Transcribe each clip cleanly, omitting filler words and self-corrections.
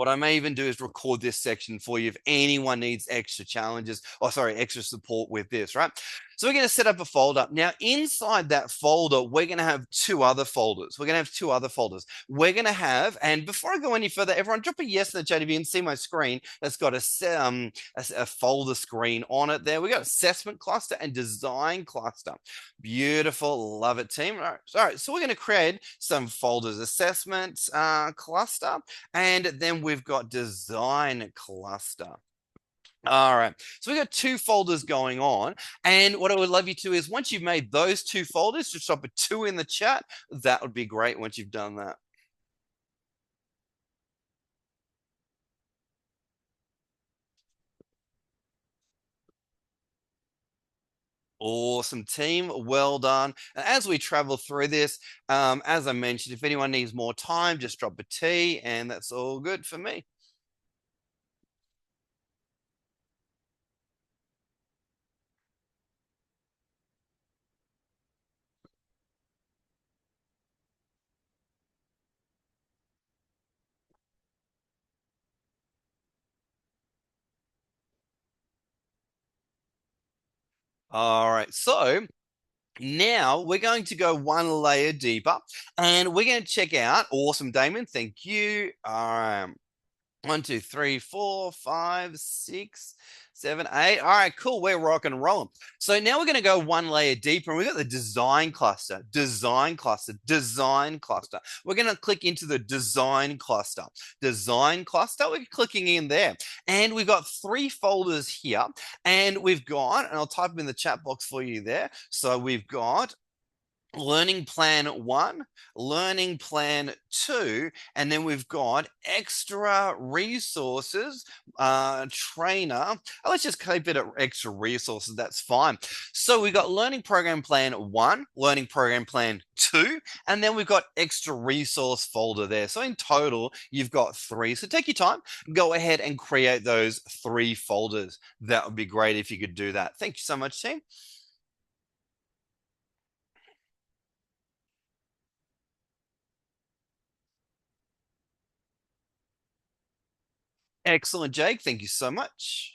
What I may even do is record this section for you if anyone needs extra challenges, or sorry, extra support with this, right? So we're going to set up a folder. Now, inside that folder, we're going to have two other folders. We're going to have, and before I go any further, everyone drop a yes in the chat if you can see my screen. That's got a folder screen on it there. We got assessment cluster and design cluster. Beautiful. Love it, team. All right. So we're going to create some folders: assessment cluster, and then we've got design cluster. All right, so we got two folders going on, and what I would love you to is once you've made those two folders, just drop a 2 in the chat. That would be great once you've done that. Awesome, team. Well done. And as we travel through this, as I mentioned, if anyone needs more time, just drop a T, and that's all good for me. All right, so now we're going to go one layer deeper, and we're going to check out. Awesome, Damon. Thank you. All right. 1, 2, 3, 4, 5, 6, 7, 8. All right, cool. We're rock and rolling. So now we're going to go one layer deeper, and we've got the design cluster, design cluster, design cluster. We're going to click into the design cluster, design cluster. We're clicking in there, and we've got 3 folders here, and we've got, and I'll type them in the chat box for you there. So we've got learning plan 1, learning plan 2, and then we've got extra resources, trainer. Let's just keep it at extra resources. That's fine. So we've got learning program plan 1, learning program plan 2, and then we've got extra resource folder there. So in total, you've got 3. So take your time, go ahead and create those 3 folders. That would be great if you could do that. Thank you so much, team. Excellent, Jake. Thank you so much.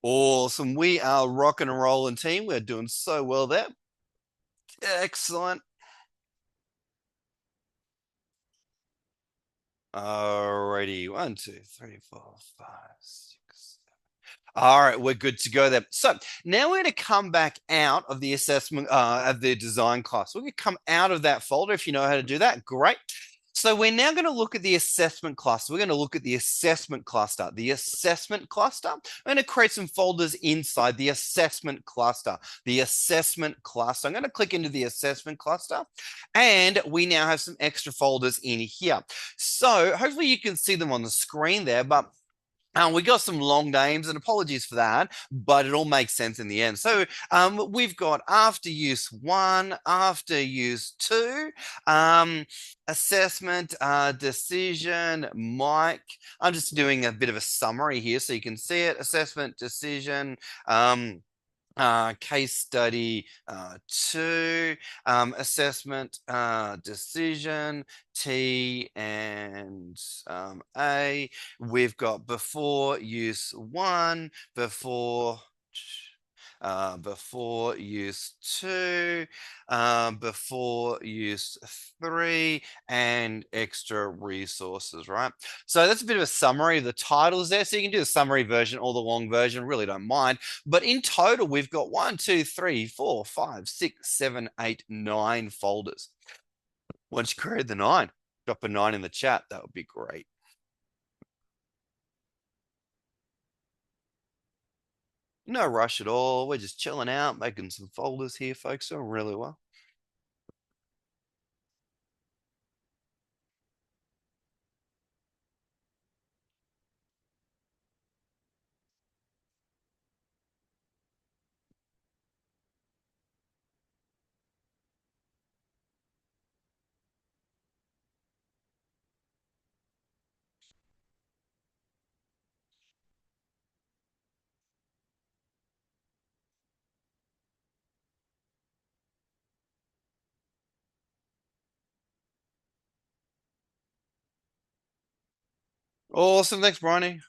Awesome. We are rocking and rolling, team. We're doing so well there. Excellent. Alrighty. 1, 2, 3, 4, 5, 6. All right, we're good to go there. So now we're going to come back out of the assessment of the design class. We're going to come out of that folder. If you know how to do that, great. So we're now going to look at the assessment cluster. We're going to look at the assessment cluster. The assessment cluster. I'm going to create some folders inside the assessment cluster. The assessment cluster. I'm going to click into the assessment cluster, and we now have some extra folders in here. So hopefully you can see them on the screen there, but we got some long names, and apologies for that, but it all makes sense in the end. So we've got after use 1, after use 2, assessment, decision, Mike. I'm just doing a bit of a summary here so you can see it. Assessment, decision, case study 2, assessment, decision, T and A. We've got before use 1, before use 2, before use 3, and extra resources, right? So that's a bit of a summary of the titles there. So you can do the summary version or the long version, really don't mind. But in total, we've got 1, 2, 3, 4, 5, 6, 7, 8, 9 folders. Once you create the 9, drop a 9 in the chat. That would be great. No rush at all. We're just chilling out, making some folders here, folks. Doing really well. Awesome. Thanks, Bryony.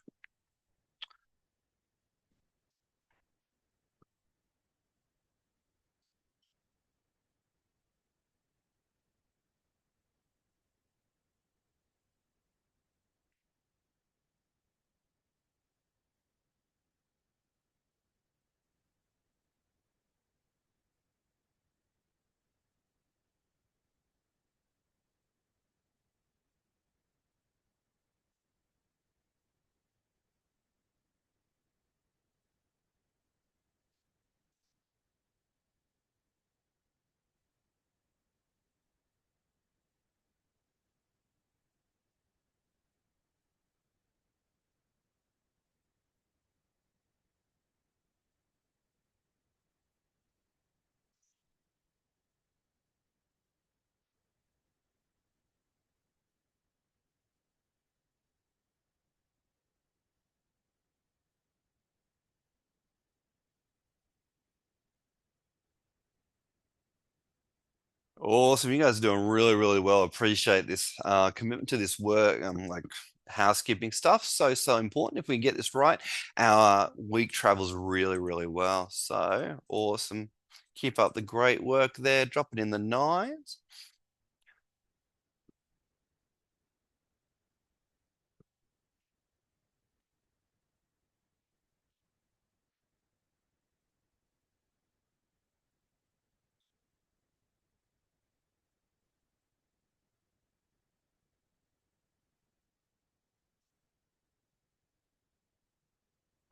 Awesome. You guys are doing really, really well. Appreciate this commitment to this work. Like housekeeping stuff. So, so important. If we can get this right, our week travels really, really well. So awesome. Keep up the great work there. Drop it in the nines.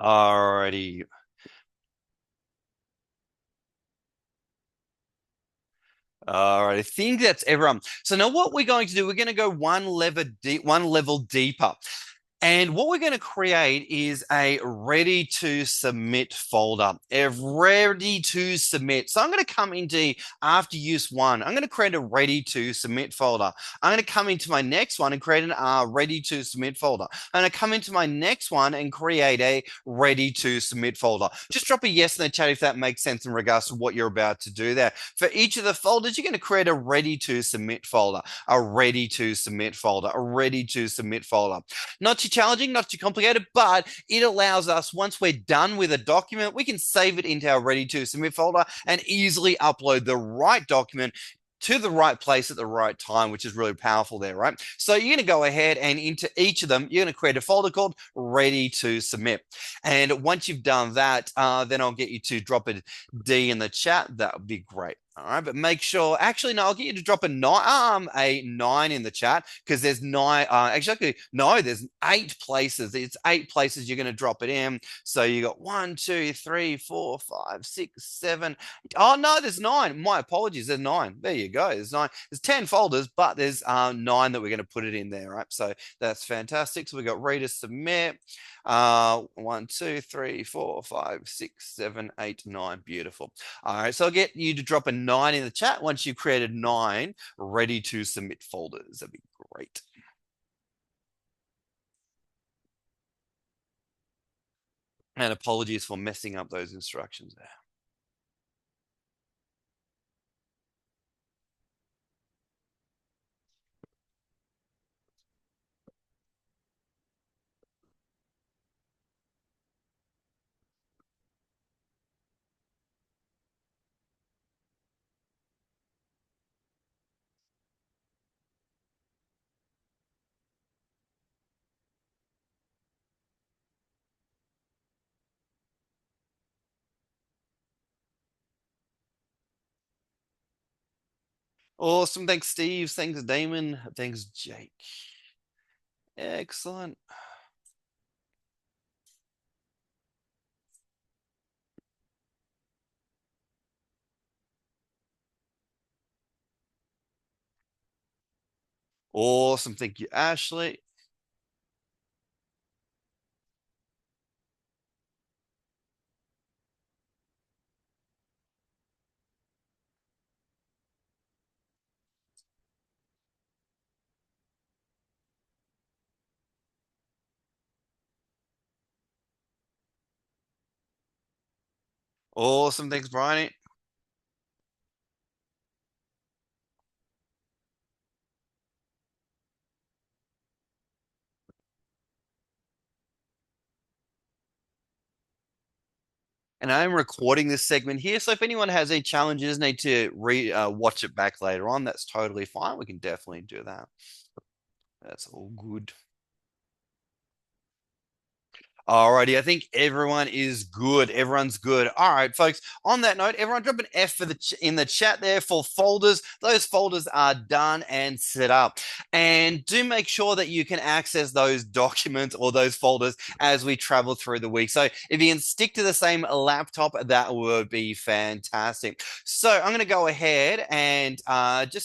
Alrighty. All right, I think that's everyone. So now what we're going to do, we're going to go one level deeper. And what we're going to create is a ready to submit folder, a ready to submit. So I'm going to come into after use one, I'm going to create a ready to submit folder. I'm going to come into my next one and create an ready to submit folder. I'm going to come into my next one and create a ready to submit folder. Just drop a yes in the chat if that makes sense in regards to what you're about to do there. For each of the folders, you're going to create a ready to submit folder, a ready to submit folder, a ready to submit folder. Not too challenging, not too complicated, but it allows us, once we're done with a document, we can save it into our ready to submit folder and easily upload the right document to the right place at the right time, which is really powerful there, right? So you're going to go ahead and into each of them, you're going to create a folder called ready to submit. And once you've done that, then I'll get you to drop a D in the chat. That would be great. All right, but make sure. Actually, no, I'll get you to drop a nine in the chat because there's nine. Actually, no, there's eight places. It's eight places you're going to drop it in. So you got one, two, three, four, five, six, seven. Oh no, there's nine. My apologies. There's nine. There you go. There's nine. There's 10 folders, but there's nine that we're going to put it in there. Right. So that's fantastic. So we got read to submit. One, two, three, four, five, six, seven, eight, nine. Beautiful. All right, so I'll get you to drop a nine in the chat once you've created nine ready to submit folders. That'd be great. And apologies for messing up those instructions there. Awesome. Thanks, Steve. Thanks, Damon. Thanks, Jake. Excellent. Awesome. Thank you, Ashley. Awesome. Thanks, Brian. And I am recording this segment here, so if anyone has any challenges, need to watch it back later on, that's totally fine. We can definitely do that. That's all good. Alrighty, I think everyone is good. Everyone's good. All right, folks. On that note, everyone drop an F for in the chat there for folders. Those folders are done and set up. And do make sure that you can access those documents or those folders as we travel through the week. So if you can stick to the same laptop, that would be fantastic. So I'm going to go ahead and just